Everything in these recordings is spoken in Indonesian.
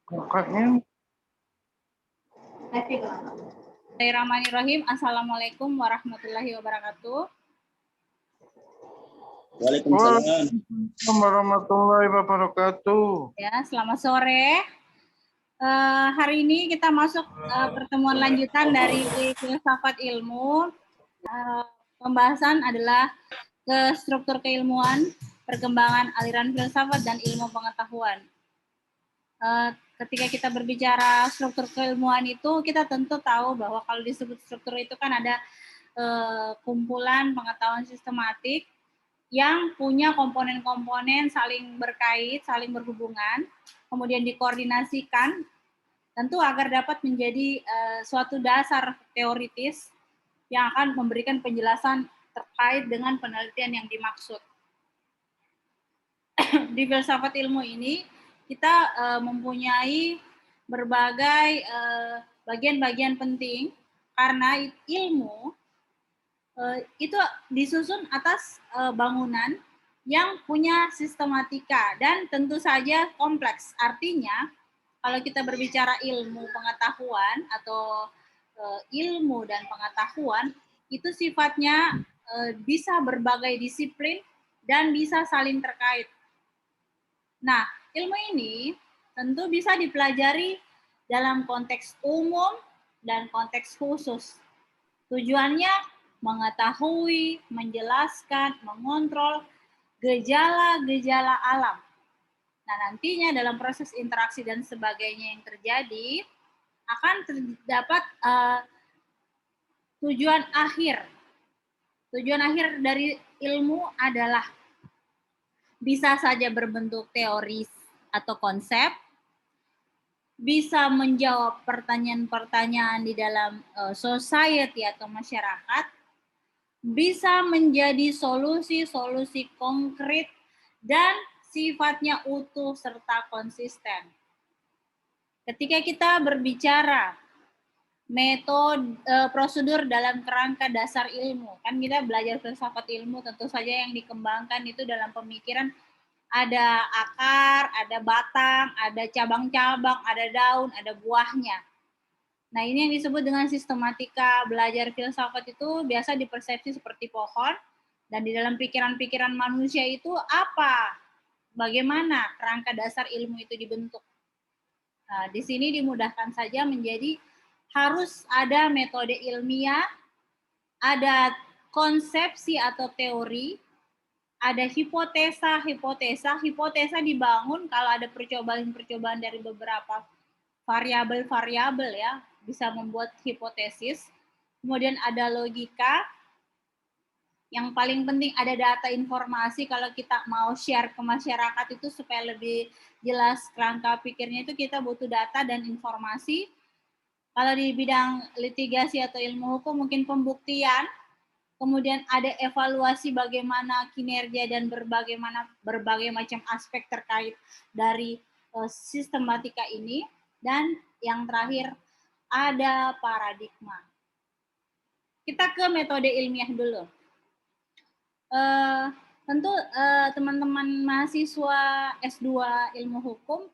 Bukannya. Bismillahirrahmanirrahim. Assalamualaikum warahmatullahi wabarakatuh. Waalaikumsalam warahmatullahi wabarakatuh. Ya, selamat sore. Hari ini kita masuk pertemuan lanjutan dari filsafat ilmu. Pembahasan adalah struktur keilmuan, perkembangan aliran filsafat dan ilmu pengetahuan. Ketika kita berbicara struktur keilmuan itu, kita tentu tahu bahwa kalau disebut struktur itu kan ada kumpulan pengetahuan sistematik yang punya komponen-komponen saling berkait, saling berhubungan, kemudian dikoordinasikan, tentu agar dapat menjadi suatu dasar teoritis yang akan memberikan penjelasan terkait dengan penelitian yang dimaksud. Di filsafat ilmu ini, kita mempunyai berbagai bagian-bagian penting, karena ilmu itu disusun atas bangunan yang punya sistematika dan tentu saja kompleks. Artinya, kalau kita berbicara ilmu pengetahuan atau ilmu dan pengetahuan, itu sifatnya bisa berbagai disiplin dan bisa saling terkait. Nah, ilmu ini tentu bisa dipelajari dalam konteks umum dan konteks khusus. Tujuannya mengetahui, menjelaskan, mengontrol gejala-gejala alam. Nah, nantinya dalam proses interaksi dan sebagainya yang terjadi, akan terdapat tujuan akhir. Tujuan akhir dari ilmu adalah bisa saja berbentuk teori atau konsep, bisa menjawab pertanyaan-pertanyaan di dalam society atau masyarakat, bisa menjadi solusi-solusi konkret dan sifatnya utuh serta konsisten. Ketika kita berbicara metode prosedur dalam kerangka dasar ilmu, kan kita belajar filsafat ilmu, tentu saja yang dikembangkan itu dalam pemikiran ada akar, ada batang, ada cabang-cabang, ada daun, ada buahnya. Nah, ini yang disebut dengan sistematika. Belajar filsafat itu biasa dipersepsi seperti pohon, dan di dalam pikiran-pikiran manusia itu apa? Bagaimana kerangka dasar ilmu itu dibentuk? Nah, di sini dimudahkan saja menjadi harus ada metode ilmiah, ada konsepsi atau teori, ada hipotesa dibangun kalau ada percobaan dari beberapa variabel-variabel ya, bisa membuat hipotesis. Kemudian ada logika, yang paling penting ada data informasi. Kalau kita mau share ke masyarakat itu supaya lebih jelas kerangka pikirnya, itu kita butuh data dan informasi. Kalau di bidang litigasi atau ilmu hukum mungkin pembuktian, kemudian ada evaluasi bagaimana kinerja dan berbagai macam aspek terkait dari sistematika ini, dan yang terakhir ada paradigma. Kita ke metode ilmiah dulu. Tentu teman-teman mahasiswa S2 ilmu hukum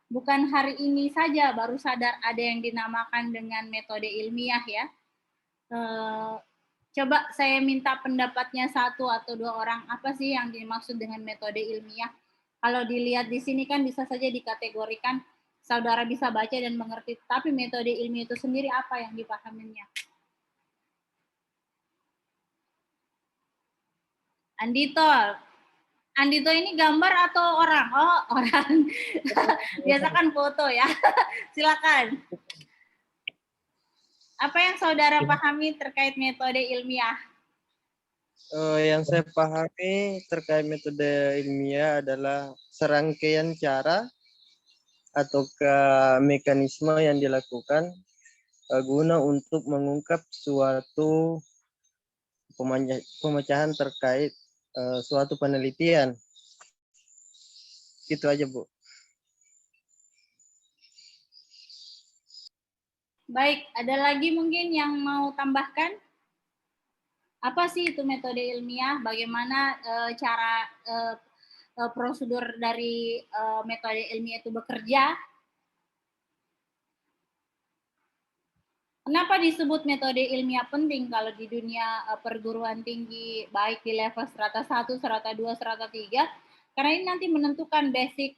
bukan hari ini saja baru sadar ada yang dinamakan dengan metode ilmiah ya. Coba saya minta pendapatnya satu atau dua orang, apa sih yang dimaksud dengan metode ilmiah? Kalau dilihat di sini kan bisa saja dikategorikan saudara bisa baca dan mengerti, tapi metode ilmiah itu sendiri apa yang dipahaminya? Andito ini gambar atau orang? Oh, orang. Biasa kan foto ya. Silakan. Apa yang saudara pahami terkait metode ilmiah? Yang saya pahami terkait metode ilmiah adalah serangkaian cara atau mekanisme yang dilakukan guna untuk mengungkap suatu pemecahan terkait suatu penelitian. Itu aja, Bu. Baik, ada lagi mungkin yang mau tambahkan? Apa sih itu metode ilmiah? Bagaimana cara prosedur dari metode ilmiah itu bekerja? Kenapa disebut metode ilmiah penting kalau di dunia perguruan tinggi, baik di level strata 1, strata 2, strata 3, karena ini nanti menentukan basic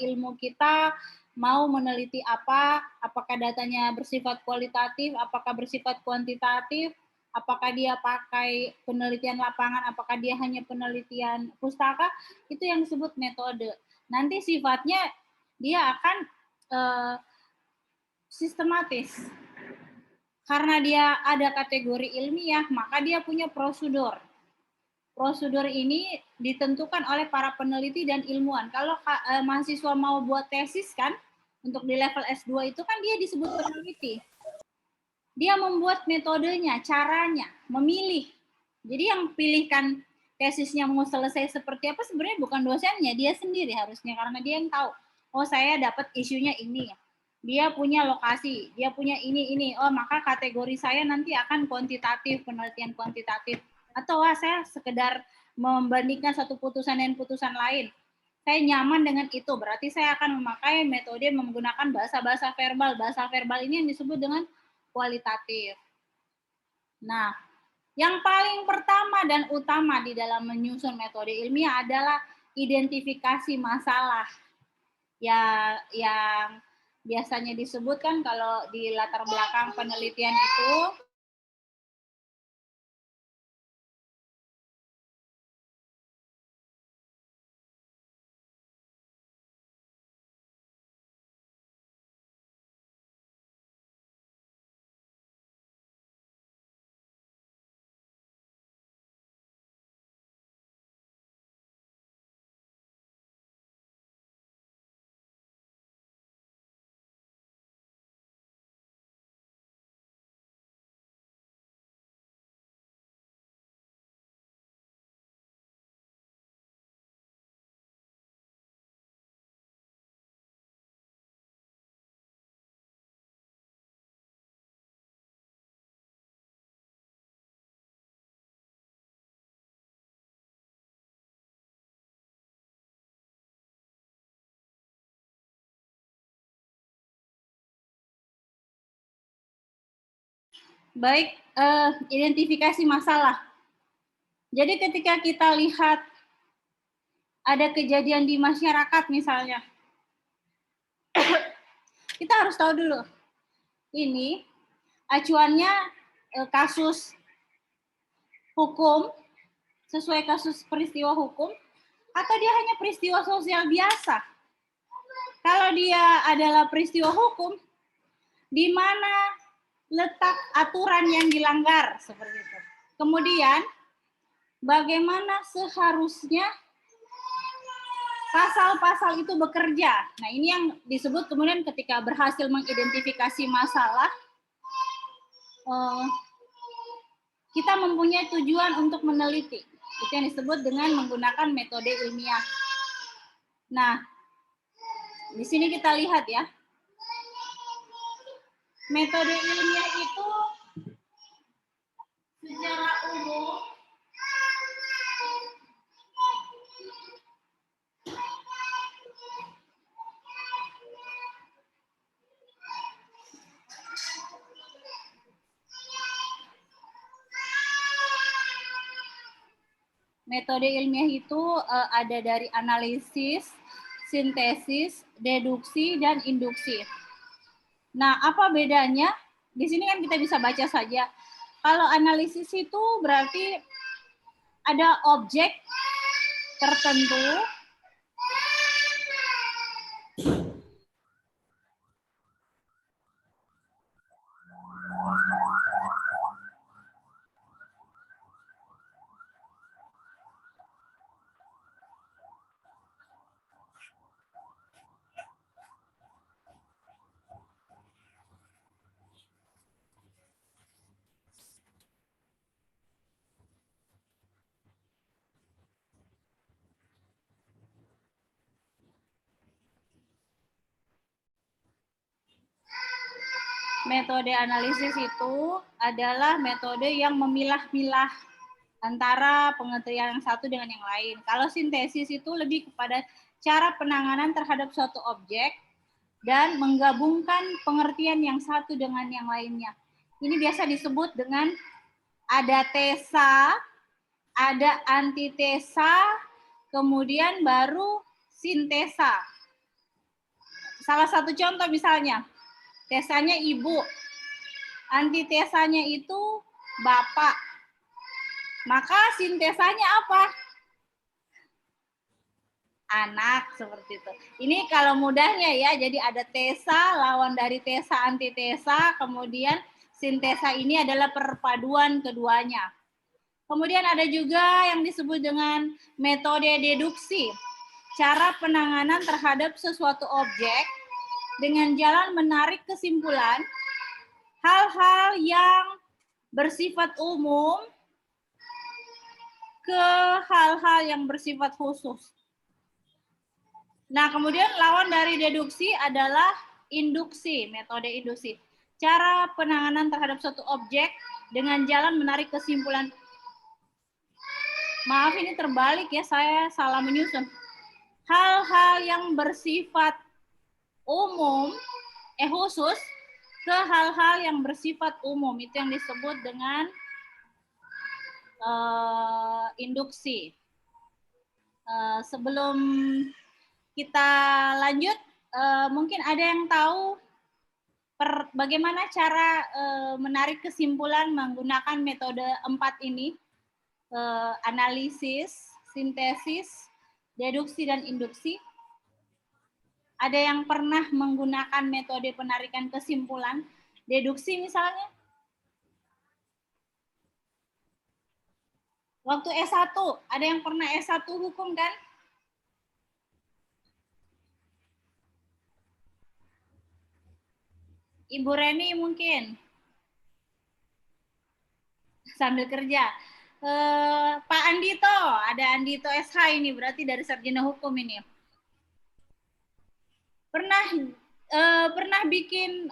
ilmu kita mau meneliti apa, apakah datanya bersifat kualitatif, apakah bersifat kuantitatif, apakah dia pakai penelitian lapangan, apakah dia hanya penelitian pustaka, itu yang disebut metode. Nanti sifatnya dia akan sistematis. Karena dia ada kategori ilmiah, maka dia punya prosedur. Prosedur ini ditentukan oleh para peneliti dan ilmuwan. Kalau mahasiswa mau buat tesis kan, untuk di level S2 itu kan dia disebut peneliti. Dia membuat metodenya, caranya, memilih. Jadi yang pilihkan tesisnya mau selesai seperti apa sebenarnya bukan dosennya, dia sendiri harusnya, karena dia yang tahu. Oh, saya dapat isunya ini. Dia punya lokasi, dia punya ini. Oh, maka kategori saya nanti akan kuantitatif, penelitian kuantitatif. Atau saya sekedar membandingkan satu putusan dengan putusan lain. Saya nyaman dengan itu, berarti saya akan memakai metode menggunakan bahasa-bahasa verbal. Bahasa verbal ini yang disebut dengan kualitatif. Nah, yang paling pertama dan utama di dalam menyusun metode ilmiah adalah identifikasi masalah. Ya, yang biasanya disebutkan kalau di latar belakang penelitian itu baik identifikasi masalah. Jadi ketika kita lihat ada kejadian di masyarakat misalnya, kita harus tahu dulu, ini acuannya kasus hukum, sesuai kasus peristiwa hukum, atau dia hanya peristiwa sosial biasa. Kalau dia adalah peristiwa hukum, di mana letak aturan yang dilanggar, seperti itu. Kemudian, bagaimana seharusnya pasal-pasal itu bekerja. Nah, ini yang disebut kemudian ketika berhasil mengidentifikasi masalah, kita mempunyai tujuan untuk meneliti. Itu yang disebut dengan menggunakan metode ilmiah. Nah, di sini kita lihat ya. Metode ilmiah itu secara umum metode ilmiah itu ada dari analisis, sintesis, deduksi, dan induksi. Nah, apa bedanya? Di sini kan kita bisa baca saja. Kalau analisis itu berarti ada objek tertentu metode analisis itu adalah metode yang memilah-milah antara pengertian yang satu dengan yang lain. Kalau sintesis itu lebih kepada cara penanganan terhadap suatu objek dan menggabungkan pengertian yang satu dengan yang lainnya. Ini biasa disebut dengan ada tesa, ada antitesa, kemudian baru sintesa. Salah satu contoh misalnya, tesanya ibu, antitesanya itu bapak. Maka sintesanya apa? Anak, seperti itu. Ini kalau mudahnya ya, jadi ada tesa, lawan dari tesa, antitesa, kemudian sintesa ini adalah perpaduan keduanya. Kemudian ada juga yang disebut dengan metode deduksi, cara penanganan terhadap sesuatu objek dengan jalan menarik kesimpulan hal-hal yang bersifat umum ke hal-hal yang bersifat khusus. Nah, kemudian lawan dari deduksi adalah induksi, metode induksi. Cara penanganan terhadap suatu objek dengan jalan menarik kesimpulan. Maaf, ini terbalik ya, saya salah menyusun. Hal-hal yang bersifat umum, khusus, ke hal-hal yang bersifat umum. Itu yang disebut dengan induksi. Sebelum kita lanjut, mungkin ada yang tahu bagaimana cara menarik kesimpulan menggunakan metode 4 ini, analisis, sintesis, deduksi, dan induksi. Ada yang pernah menggunakan metode penarikan kesimpulan, deduksi misalnya? Waktu S1, ada yang pernah S1 hukum kan? Ibu Reni mungkin sambil kerja. Pak Andito, ada Andito SH ini, berarti dari sarjana hukum ini. Pernah bikin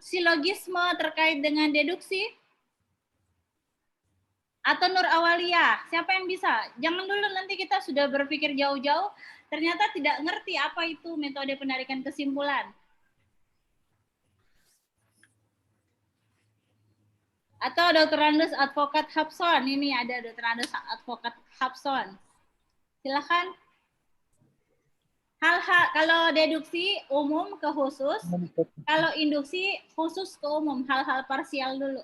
silogisme terkait dengan deduksi? Atau Nur Awalia, siapa yang bisa? Jangan dulu, nanti kita sudah berpikir jauh-jauh, ternyata tidak ngerti apa itu metode penarikan kesimpulan. Atau Dr. Andes Advokat Hapson, ini ada Dr. Andes Advokat Hapson. Silakan. Hal-hal, kalau deduksi umum ke khusus, kalau induksi khusus ke umum, hal-hal parsial dulu.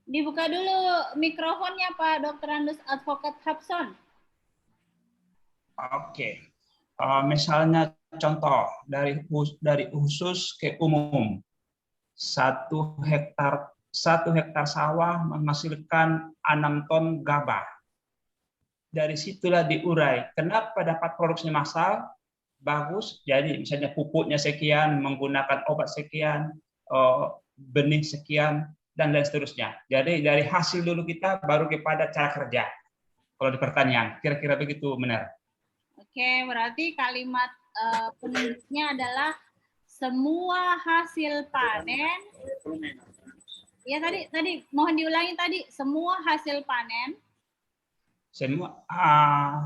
Dibuka dulu mikrofonnya Pak Dr. Andes Advokat Hapson. Oke. Misalnya contoh dari khusus ke umum. 1 hektar sawah menghasilkan 6 ton gabah. Dari situlah diurai kenapa dapat produksi massal bagus. Jadi misalnya pupuknya sekian, menggunakan obat sekian, benih sekian, dan lain seterusnya. Jadi dari hasil dulu kita baru kepada cara kerja. Kalau di pertanian, kira-kira begitu benar. Oke, berarti kalimat penulisnya adalah semua hasil panen. Ya tadi mohon diulangi tadi, semua hasil panen. Semua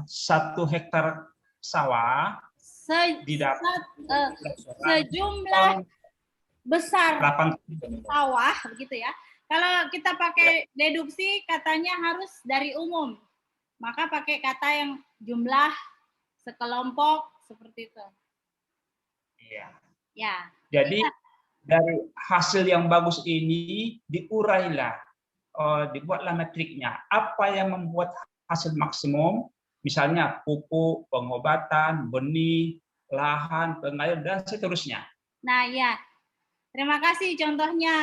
1 hektar sawah didapat sejumlah besar sawah, begitu ya. Kalau kita pakai deduksi, katanya harus dari umum. Maka pakai kata yang jumlah, sekelompok, seperti itu. Iya. Ya. Jadi dari hasil yang bagus ini diurailah, dibuatlah metriknya. Apa yang membuat hasil maksimum? Misalnya pupuk, pengobatan, benih, lahan, pengairan, dan seterusnya. Nah ya, terima kasih contohnya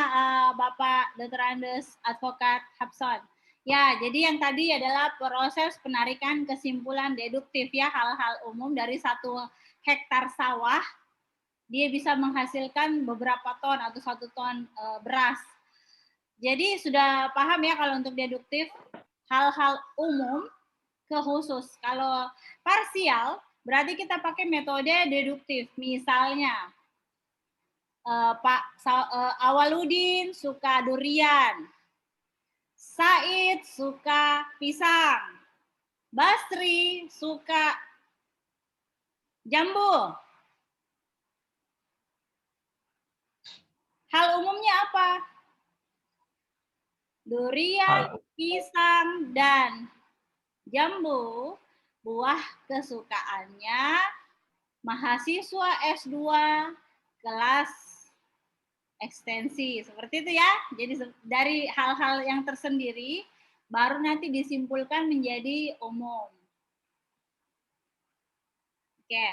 Bapak Dr. Andes Advokat Hapson. Ya, jadi yang tadi adalah proses penarikan kesimpulan deduktif ya, hal-hal umum dari 1 hektar sawah, dia bisa menghasilkan beberapa ton atau 1 ton beras. Jadi sudah paham ya kalau untuk deduktif, hal-hal umum ke khusus. Kalau parsial, berarti kita pakai metode deduktif. Misalnya, Pak Awaludin suka durian, Said suka pisang, Basri suka jambu. Hal umumnya apa? Durian, pisang, dan jambu, buah kesukaannya mahasiswa S2 kelas ekstensi. Seperti itu ya. Jadi dari hal-hal yang tersendiri, baru nanti disimpulkan menjadi umum. Oke.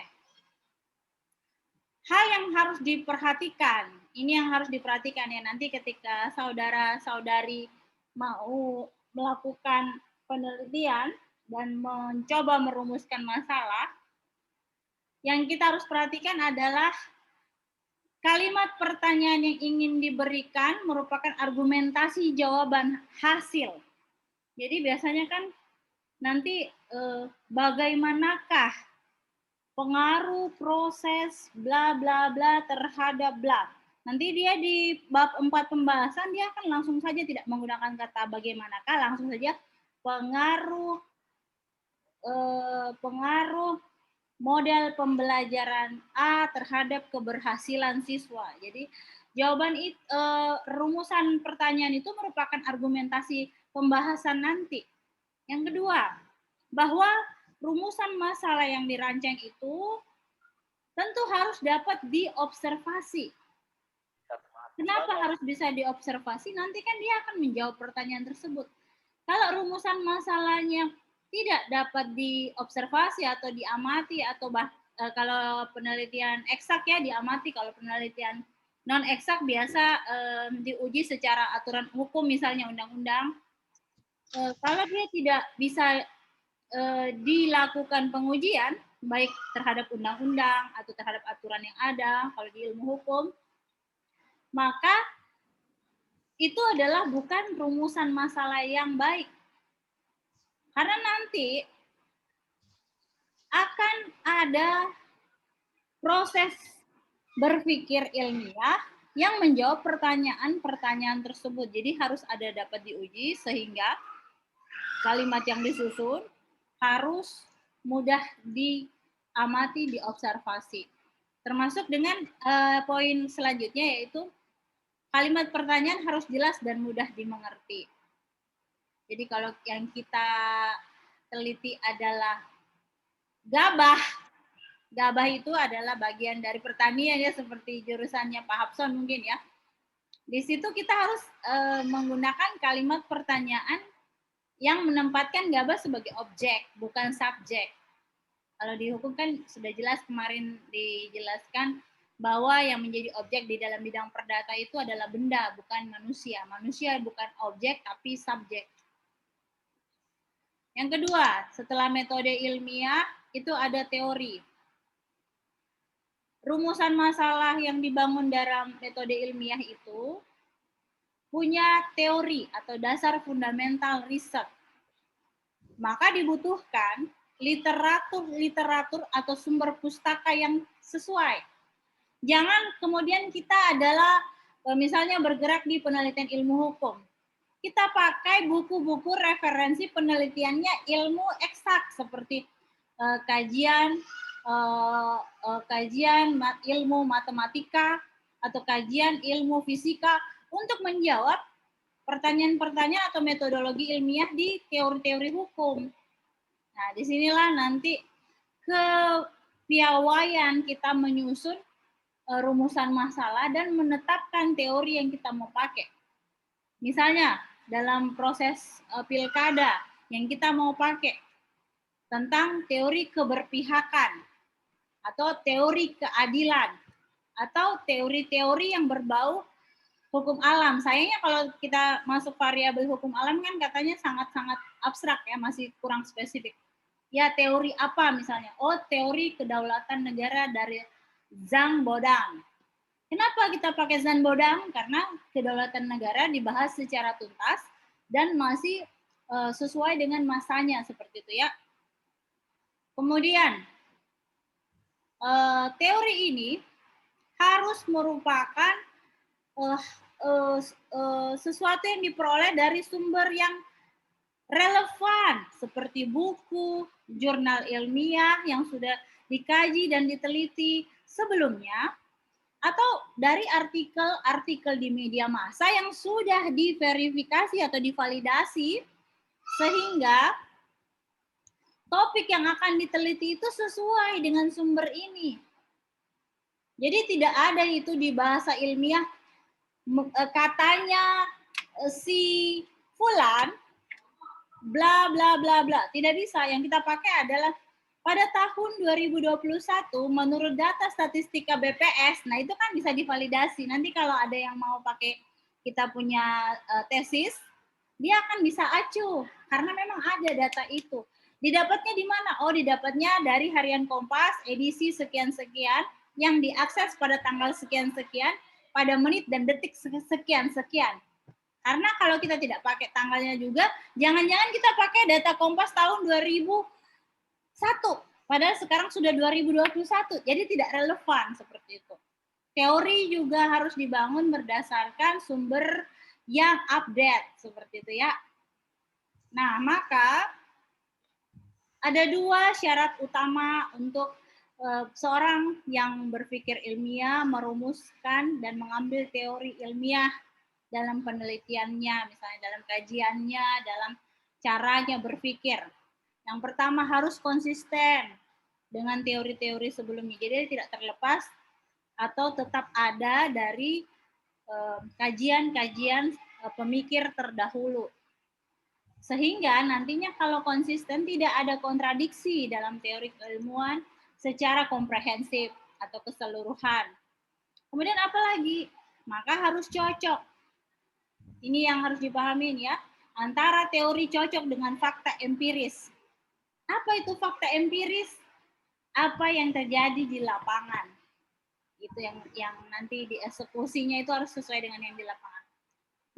Hal yang harus diperhatikan, ini yang harus diperhatikan ya nanti ketika saudara-saudari mau melakukan penelitian dan mencoba merumuskan masalah, yang kita harus perhatikan adalah kalimat pertanyaan yang ingin diberikan merupakan argumentasi jawaban hasil. Jadi biasanya kan nanti bagaimanakah pengaruh proses bla bla bla terhadap bla. Nanti dia di bab 4 pembahasan dia akan langsung saja tidak menggunakan kata bagaimanakah, langsung saja pengaruh model pembelajaran A terhadap keberhasilan siswa. Jadi jawaban rumusan pertanyaan itu merupakan argumentasi pembahasan nanti. Yang kedua, bahwa rumusan masalah yang dirancang itu tentu harus dapat diobservasi. Kenapa harus bisa diobservasi? Nanti kan dia akan menjawab pertanyaan tersebut. Kalau rumusan masalahnya tidak dapat diobservasi atau diamati, atau kalau penelitian eksak ya diamati, kalau penelitian non eksak biasa diuji secara aturan hukum, misalnya undang-undang. Kalau dia tidak bisa dilakukan pengujian baik terhadap undang-undang atau terhadap aturan yang ada kalau di ilmu hukum, maka itu adalah bukan rumusan masalah yang baik. Karena nanti akan ada proses berpikir ilmiah yang menjawab pertanyaan-pertanyaan tersebut. Jadi harus ada dapat diuji sehingga kalimat yang disusun harus mudah diamati, diobservasi. Termasuk dengan poin selanjutnya yaitu kalimat pertanyaan harus jelas dan mudah dimengerti. Jadi kalau yang kita teliti adalah gabah, gabah itu adalah bagian dari pertanian ya, seperti jurusannya Pak Hapson mungkin ya. Di situ kita harus menggunakan kalimat pertanyaan yang menempatkan gabah sebagai objek, bukan subjek. Kalau di hukum kan sudah jelas kemarin dijelaskan bahwa yang menjadi objek di dalam bidang perdata itu adalah benda, bukan manusia. Manusia bukan objek, tapi subjek. Yang kedua, setelah metode ilmiah, itu ada teori. Rumusan masalah yang dibangun dalam metode ilmiah itu punya teori atau dasar fundamental riset. Maka dibutuhkan literatur atau sumber pustaka yang sesuai. Jangan kemudian kita adalah misalnya bergerak di penelitian ilmu hukum. Kita pakai buku-buku referensi penelitiannya ilmu eksak seperti kajian ilmu matematika atau kajian ilmu fisika untuk menjawab pertanyaan-pertanyaan atau metodologi ilmiah di teori-teori hukum. Nah, disinilah nanti kepiawaian kita menyusun rumusan masalah dan menetapkan teori yang kita mau pakai. Misalnya, dalam proses pilkada yang kita mau pakai tentang teori keberpihakan atau teori keadilan atau teori-teori yang berbau hukum alam. Sayangnya kalau kita masuk variabel hukum alam kan katanya sangat-sangat abstrak ya, masih kurang spesifik. Ya teori apa misalnya? Oh teori kedaulatan negara dari Zhang Bodang. Kenapa kita pakai Zhang Bodang? Karena kedaulatan negara dibahas secara tuntas dan masih sesuai dengan masanya seperti itu ya. Kemudian teori ini harus merupakan sesuatu yang diperoleh dari sumber yang relevan seperti buku, jurnal ilmiah yang sudah dikaji dan diteliti sebelumnya, atau dari artikel-artikel di media massa yang sudah diverifikasi atau divalidasi, sehingga topik yang akan diteliti itu sesuai dengan sumber ini. Jadi tidak ada itu di bahasa ilmiah katanya si Fulan bla bla bla bla. Tidak bisa. Yang kita pakai adalah pada tahun 2021 menurut data statistika BPS. Nah, itu kan bisa divalidasi. Nanti kalau ada yang mau pakai kita punya tesis, dia akan bisa acuh karena memang ada data itu. Didapatnya di mana? Oh, didapatnya dari Harian Kompas edisi sekian-sekian yang diakses pada tanggal sekian-sekian pada menit dan detik sekian-sekian. Karena kalau kita tidak pakai tanggalnya juga, jangan-jangan kita pakai data Kompas tahun 2001. Padahal sekarang sudah 2021. Jadi tidak relevan seperti itu. Teori juga harus dibangun berdasarkan sumber yang update. Seperti itu ya. Nah, maka ada dua syarat utama untuk seorang yang berpikir ilmiah merumuskan dan mengambil teori ilmiah dalam penelitiannya, misalnya dalam kajiannya, dalam caranya berpikir. Yang pertama harus konsisten dengan teori-teori sebelumnya. Jadi tidak terlepas atau tetap ada dari kajian-kajian pemikir terdahulu. Sehingga nantinya kalau konsisten tidak ada kontradiksi dalam teori keilmuan secara komprehensif atau keseluruhan. Kemudian apa lagi? Maka harus cocok. Ini yang harus dipahamin ya. Antara teori cocok dengan fakta empiris. Apa itu fakta empiris? Apa yang terjadi di lapangan. Itu yang nanti dieksekusinya itu harus sesuai dengan yang di lapangan.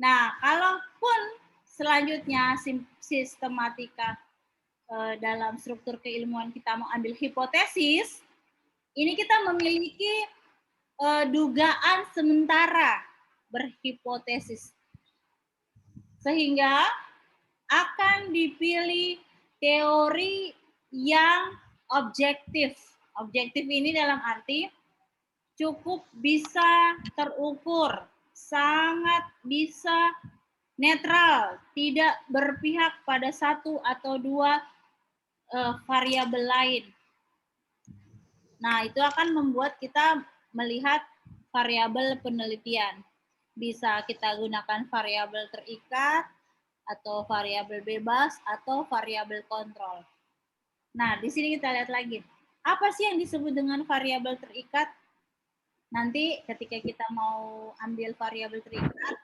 Nah, kalaupun selanjutnya sistematika dalam struktur keilmuan kita mau ambil hipotesis, ini kita memiliki dugaan sementara berhipotesis. Sehingga akan dipilih teori yang objektif. Objektif ini dalam arti cukup bisa terukur, sangat bisa netral, tidak berpihak pada satu atau dua variabel lain. Nah, itu akan membuat kita melihat variabel penelitian. Bisa kita gunakan variabel terikat, atau variabel bebas, atau variabel kontrol. Nah, di sini kita lihat lagi. Apa sih yang disebut dengan variabel terikat? Nanti ketika kita mau ambil variabel terikat,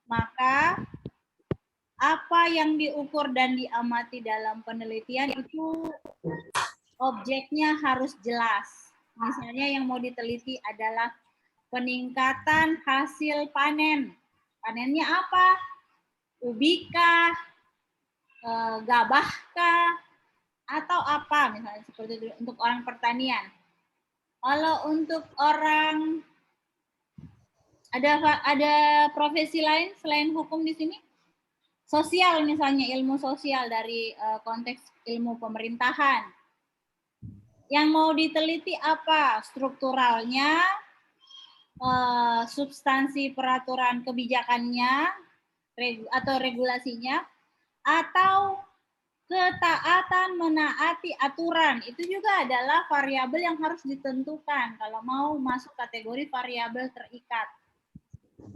maka apa yang diukur dan diamati dalam penelitian itu objeknya harus jelas. Misalnya yang mau diteliti adalah peningkatan hasil panen. Panennya apa? Ubi kah? Gabah kah? Atau apa? Misalnya seperti itu untuk orang pertanian. Kalau untuk orang ada profesi lain selain hukum di sini? Sosial misalnya, ilmu sosial dari konteks ilmu pemerintahan. Yang mau diteliti apa? Strukturalnya, substansi peraturan kebijakannya, atau regulasinya, atau ketaatan menaati aturan. Itu juga adalah variabel yang harus ditentukan kalau mau masuk kategori variabel terikat.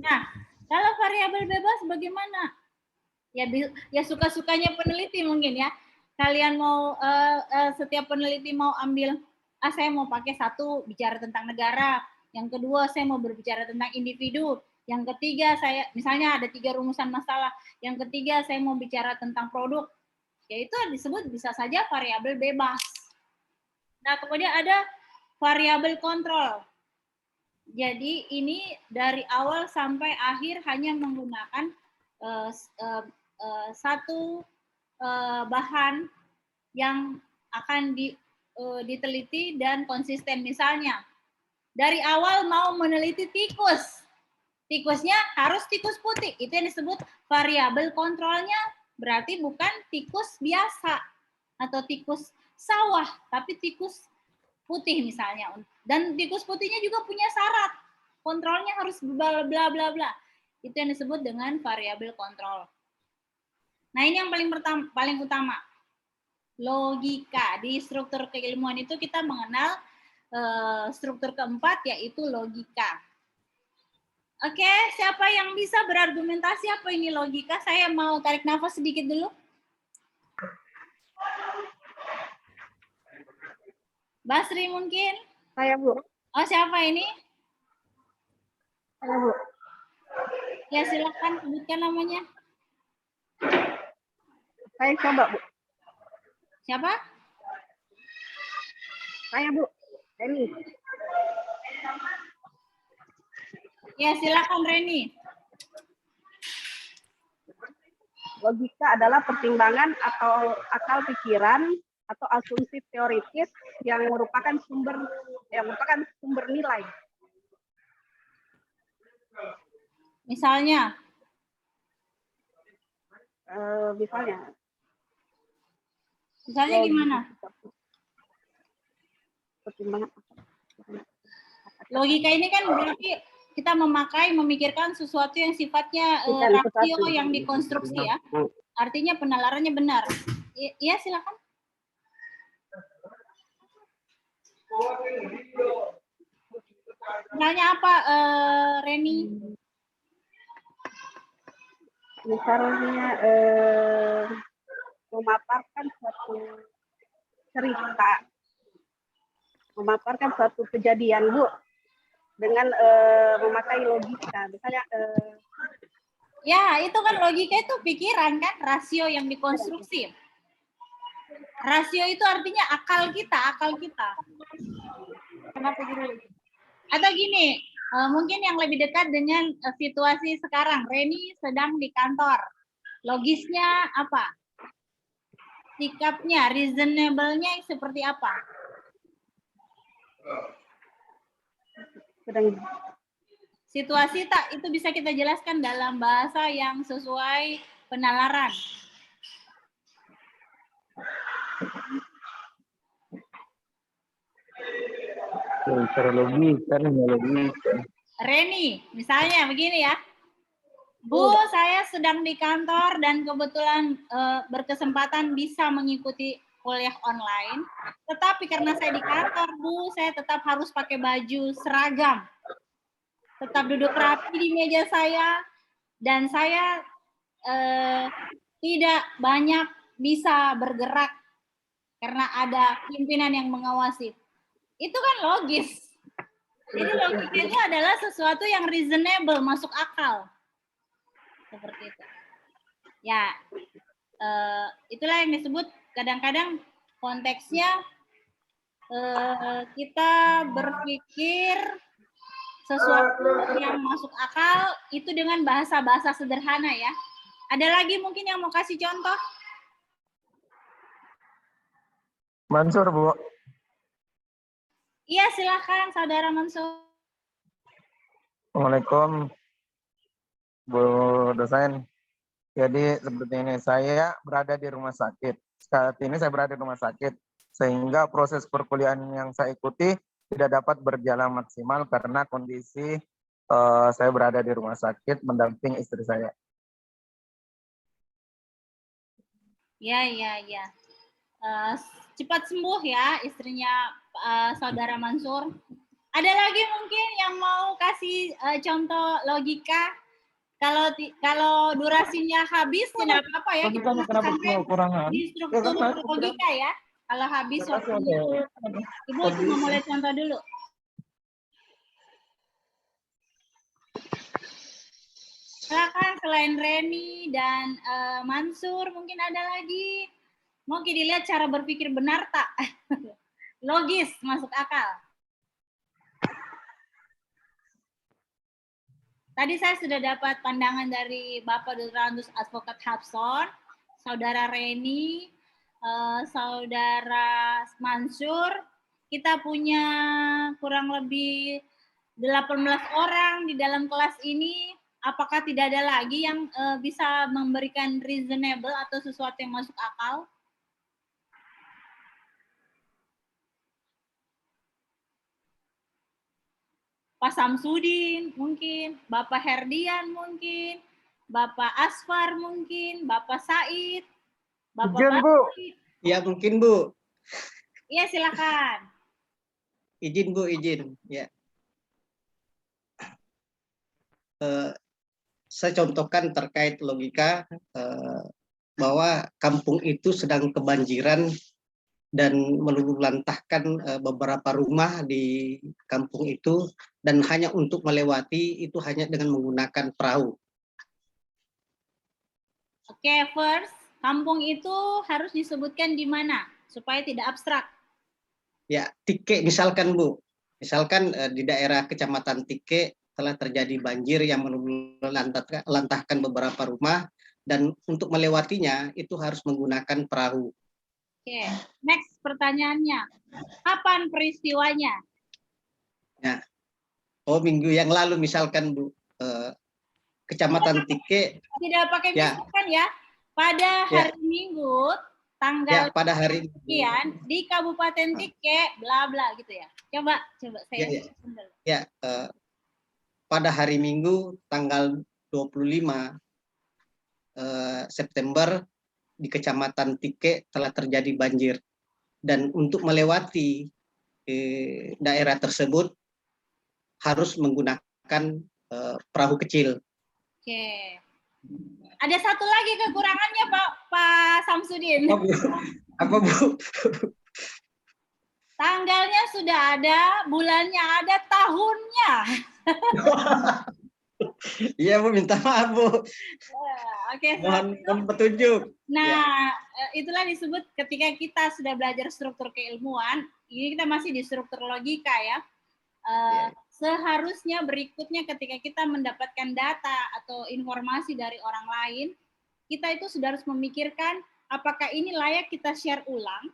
Nah, kalau variabel bebas bagaimana? Ya suka-sukanya peneliti mungkin ya. Kalian mau setiap peneliti mau ambil, saya mau pakai satu bicara tentang negara, yang kedua saya mau berbicara tentang individu, yang ketiga saya misalnya ada 3 rumusan masalah, yang ketiga saya mau bicara tentang produk. Ya itu disebut bisa saja variabel bebas. Nah, kemudian ada variabel kontrol. Jadi ini dari awal sampai akhir hanya menggunakan satu bahan yang akan diteliti dan konsisten. Misalnya, dari awal mau meneliti tikus. Tikusnya harus tikus putih. Itu yang disebut variabel kontrolnya, berarti bukan tikus biasa atau tikus sawah, tapi tikus putih misalnya. Dan tikus putihnya juga punya syarat. kontrolnya harus bla bla bla bla. Itu yang disebut dengan variabel kontrol. Nah, ini yang paling utama. Logika. Di struktur keilmuan itu kita mengenal struktur keempat, yaitu logika. Oke, siapa yang bisa berargumentasi apa ini logika? Saya mau tarik nafas sedikit dulu. Basri mungkin? Saya, Bu. Oh, siapa ini? Saya, Bu. Ya, silakan sebutkan namanya. Saya coba, Bu. Siapa? Saya, Bu. Reni. Ya, silakan Reni. Logika adalah pertimbangan atau akal pikiran atau asumsi teoritis yang merupakan sumber nilai. Misalnya? Misalnya gimana? Pertimbangan. Logika ini kan berarti kita memikirkan sesuatu yang sifatnya Bukan rasio sesuatu. yang dikonstruksi ya. Artinya penalarannya benar. Iya, silakan. Misalnya apa, Reni? Misalnya memaparkan suatu cerita, memaparkan suatu kejadian, Bu, dengan memakai logika. Misalnya ya, itu kan logika itu pikiran kan, rasio yang dikonstruksi. Rasio itu artinya akal kita. kenapa gini? Atau gini, mungkin yang lebih dekat dengan situasi sekarang. Reni sedang di kantor. Logisnya apa? Sikapnya, reasonable-nya seperti apa? Sedang Situasi tak itu bisa kita jelaskan dalam bahasa yang sesuai penalaran. Secara logika, Reni, misalnya begini ya. Bu, saya sedang di kantor dan kebetulan berkesempatan bisa mengikuti kuliah online. Tetapi karena saya di kantor, Bu, saya tetap harus pakai baju seragam. Tetap duduk rapi di meja saya, dan saya tidak banyak bisa bergerak karena ada pimpinan yang mengawasi. Itu kan logis. Jadi logika itu adalah sesuatu yang reasonable, masuk akal. Seperti itu. Ya, itulah yang disebut kadang-kadang konteksnya kita berpikir sesuatu yang masuk akal itu dengan bahasa-bahasa sederhana ya. Ada lagi mungkin yang mau kasih contoh? Mansur, Bu. Iya, silakan Saudara Mansur. Assalamualaikum, Bu dosen. Jadi seperti ini, saya berada di rumah sakit. Saat ini saya berada di rumah sakit, sehingga proses perkuliahan yang saya ikuti tidak dapat berjalan maksimal karena kondisi saya berada di rumah sakit mendamping istri saya. Ya. Cepat sembuh ya istrinya Saudara Mansur. Ada lagi mungkin yang mau kasih contoh logika? Kalau durasinya habis tidak apa-apa ya, kita masukkan di struktur logika ya. Kalau habis waktunya, Ibu cuma mulai contoh dulu. Silakan, selain Reni dan Mansur, mungkin ada lagi. Mau dilihat cara berpikir benar tak? Logis, masuk akal. Tadi saya sudah dapat pandangan dari Bapak Dr. Andus Advokat Hapson, Saudara Reni, Saudara Mansur. Kita punya kurang lebih 18 orang di dalam kelas ini. Apakah tidak ada lagi yang bisa memberikan reasonable atau sesuatu yang masuk akal? Pak Samsudin mungkin, Bapak Herdian mungkin, Bapak Asfar mungkin, Bapak Said, Bapak Izin, Bu. Bakri. Ya mungkin Bu, Iya silakan. izin Bu, izin. Ya, saya contohkan terkait logika bahwa kampung itu sedang kebanjiran dan meluluhlantahkan beberapa rumah di kampung itu, dan hanya untuk melewati itu hanya dengan menggunakan perahu. Oke, first, kampung itu harus disebutkan di mana supaya tidak abstrak. Ya, Tike misalkan Bu, misalkan di daerah Kecamatan Tike telah terjadi banjir yang meluluhlantahkan beberapa rumah, dan untuk melewatinya itu harus menggunakan perahu. Oke, next pertanyaannya. Kapan peristiwanya? Oh, minggu yang lalu misalkan Bu, Kecamatan Tike, Tidak pakai Ya. misalkan ya. Pada hari Minggu, tanggal ya pada hari sekian di Kabupaten Tike, bla bla gitu ya. Coba saya. Ya, pada hari Minggu tanggal 25 September di Kecamatan Tike telah terjadi banjir, dan untuk melewati daerah tersebut harus menggunakan perahu kecil. Oke. Ada satu lagi kekurangannya Pak Samsudin. Apa Bu? Tanggalnya sudah ada, bulannya ada, tahunnya. Iya Bu, minta maaf Bu. Oke, Mohon petunjuk. nah, itulah disebut ketika kita sudah belajar struktur keilmuan, ini kita masih di struktur logika ya. Seharusnya berikutnya ketika kita mendapatkan data atau informasi dari orang lain, kita itu sudah harus memikirkan apakah ini layak kita share ulang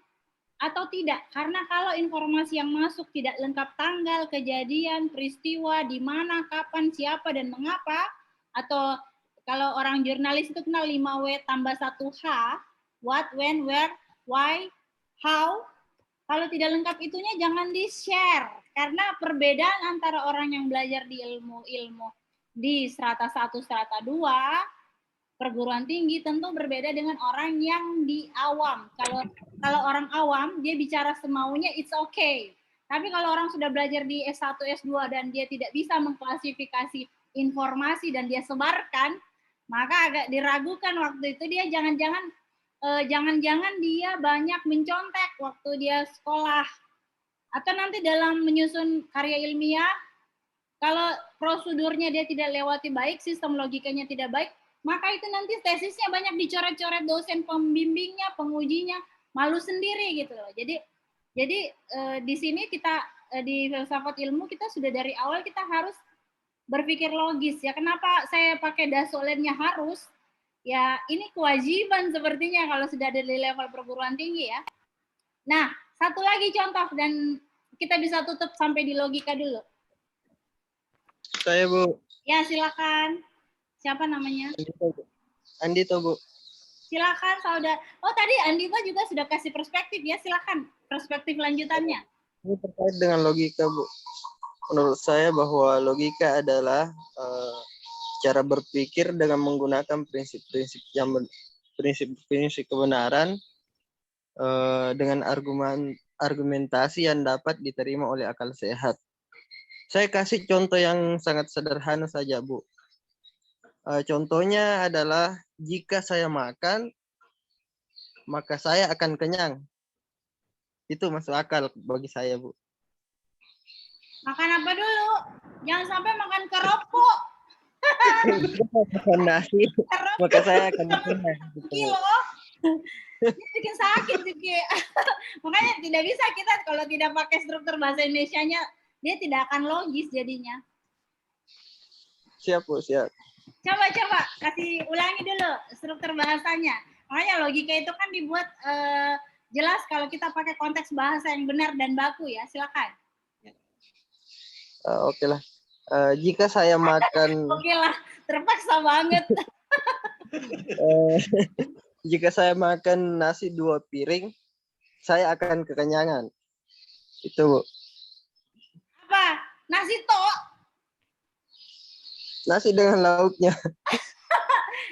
atau tidak. Karena kalau informasi yang masuk tidak lengkap tanggal, kejadian, peristiwa, di mana, kapan, siapa, dan mengapa, atau kalau orang jurnalis itu kenal 5W tambah 1H, what, when, where, why, how. Kalau tidak lengkap itunya jangan di-share. Karena perbedaan antara orang yang belajar di ilmu di strata 1, strata 2, perguruan tinggi tentu berbeda dengan orang yang di awam. Kalau orang awam, dia bicara semaunya, it's okay. Tapi kalau orang sudah belajar di S1, S2, dan dia tidak bisa mengklasifikasi informasi dan dia sebarkan, maka agak diragukan waktu itu dia jangan-jangan dia banyak mencontek waktu dia sekolah. Atau nanti dalam menyusun karya ilmiah, kalau prosedurnya dia tidak lewati baik, sistem logikanya tidak baik, maka itu nanti tesisnya banyak dicoret-coret dosen pembimbingnya, pengujinya, malu sendiri gitu loh. Jadi di sini kita di filsafat ilmu kita sudah dari awal kita harus berpikir logis ya. Kenapa saya pakai dasolennya harus? Ya ini kewajiban sepertinya kalau sudah ada di level perguruan tinggi ya. Nah, satu lagi contoh dan kita bisa tutup sampai di logika dulu. Saya Bu. Ya silakan. Siapa namanya? Andito Bu. Silakan saudara. Oh tadi Andito juga sudah kasih perspektif ya. Silakan perspektif lanjutannya. Ini terkait dengan logika Bu. Menurut saya bahwa logika adalah cara berpikir dengan menggunakan prinsip-prinsip kebenaran dengan argumentasi yang dapat diterima oleh akal sehat. Saya kasih contoh yang sangat sederhana saja Bu. Contohnya adalah jika saya makan, maka saya akan kenyang. Itu masuk akal bagi saya Bu. Makan apa dulu? Jangan sampai makan keropok. Makan nasi, maka saya akan kenyang. Kilo. Ini bikin sakit juga. Makanya tidak bisa kita kalau tidak pakai struktur bahasa Indonesianya, dia tidak akan logis jadinya. Siap Bu, siap. Coba kasih ulangi dulu struktur bahasanya. Makanya logika itu kan dibuat jelas kalau kita pakai konteks bahasa yang benar dan baku ya. Silakan. Oke lah. Jika saya makan Oke lah, terpaksa banget. Jika saya makan nasi 2 piring, saya akan kekenyangan. Itu Bu. Apa? Nasi tok? Nasi dengan lauknya.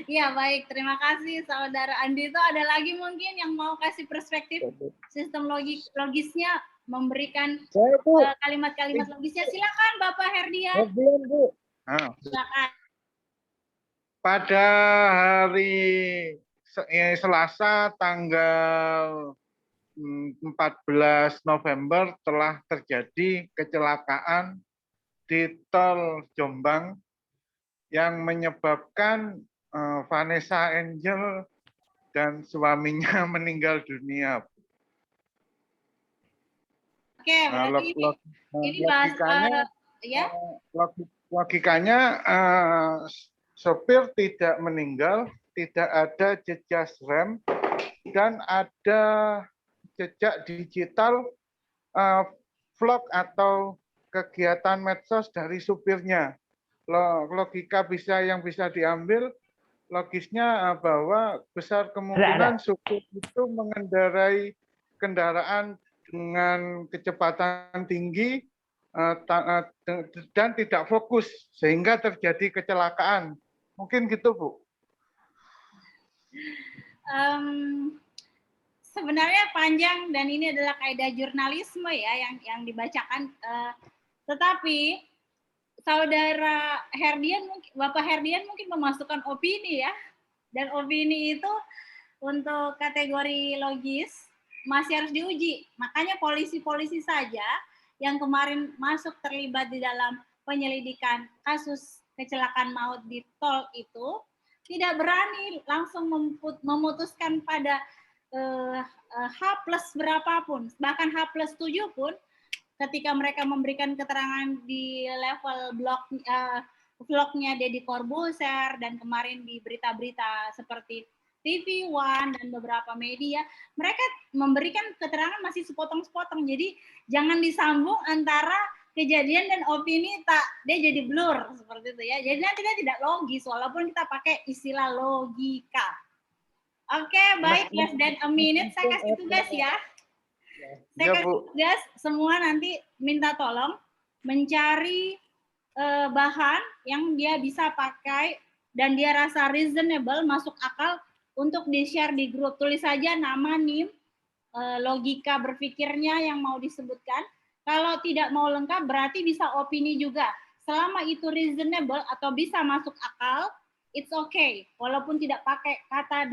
Iya, baik. Terima kasih, Saudara Andi. Itu ada lagi mungkin yang mau kasih perspektif sistem logisnya, memberikan Saya Bu, kalimat-kalimat logisnya. Silakan, Bapak Herdian. belum Bu. Nah, Silakan. pada hari Selasa tanggal 14 November telah terjadi kecelakaan di tol Jombang yang menyebabkan Vanessa Angel dan suaminya meninggal dunia. Oke, berarti ini bahas ya. Logikanya sopir tidak meninggal, tidak ada jejak rem, dan ada jejak digital vlog atau kegiatan medsos dari supirnya. Logika yang bisa diambil, logisnya bahwa besar kemungkinan supir itu mengendarai kendaraan dengan kecepatan tinggi dan tidak fokus sehingga terjadi kecelakaan. Mungkin gitu, Bu. Sebenarnya panjang dan ini adalah kaidah jurnalisme ya yang dibacakan. Tetapi Saudara Herdian, Bapak Herdian mungkin memasukkan opini ya, dan opini itu untuk kategori logis masih harus diuji. Makanya polisi-polisi saja yang kemarin masuk terlibat di dalam penyelidikan kasus kecelakaan maut di tol itu tidak berani langsung memutuskan pada H plus berapapun, bahkan H plus 7 pun ketika mereka memberikan keterangan di level vlognya Deddy Corbuzier dan kemarin di berita-berita seperti TV One dan beberapa media, mereka memberikan keterangan masih sepotong-sepotong. Jadi jangan disambung antara kejadian dan opini, dia jadi blur seperti itu ya. Jadi nanti dia tidak logis walaupun kita pakai istilah logika. Oke, baik, less than a minute saya kasih tugas ya. Saya kasih tugas semua nanti minta tolong mencari bahan yang dia bisa pakai dan dia rasa reasonable, masuk akal untuk di-share di grup. Tulis saja nama, NIM, logika berpikirnya yang mau disebutkan. Kalau tidak mau lengkap berarti bisa opini juga. Selama itu reasonable atau bisa masuk akal, it's okay. Walaupun tidak pakai kata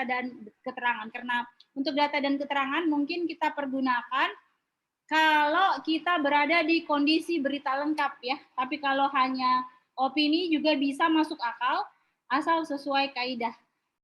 dan keterangan. Karena untuk data dan keterangan mungkin kita pergunakan kalau kita berada di kondisi berita lengkap ya. Tapi kalau hanya opini juga bisa masuk akal asal sesuai kaidah.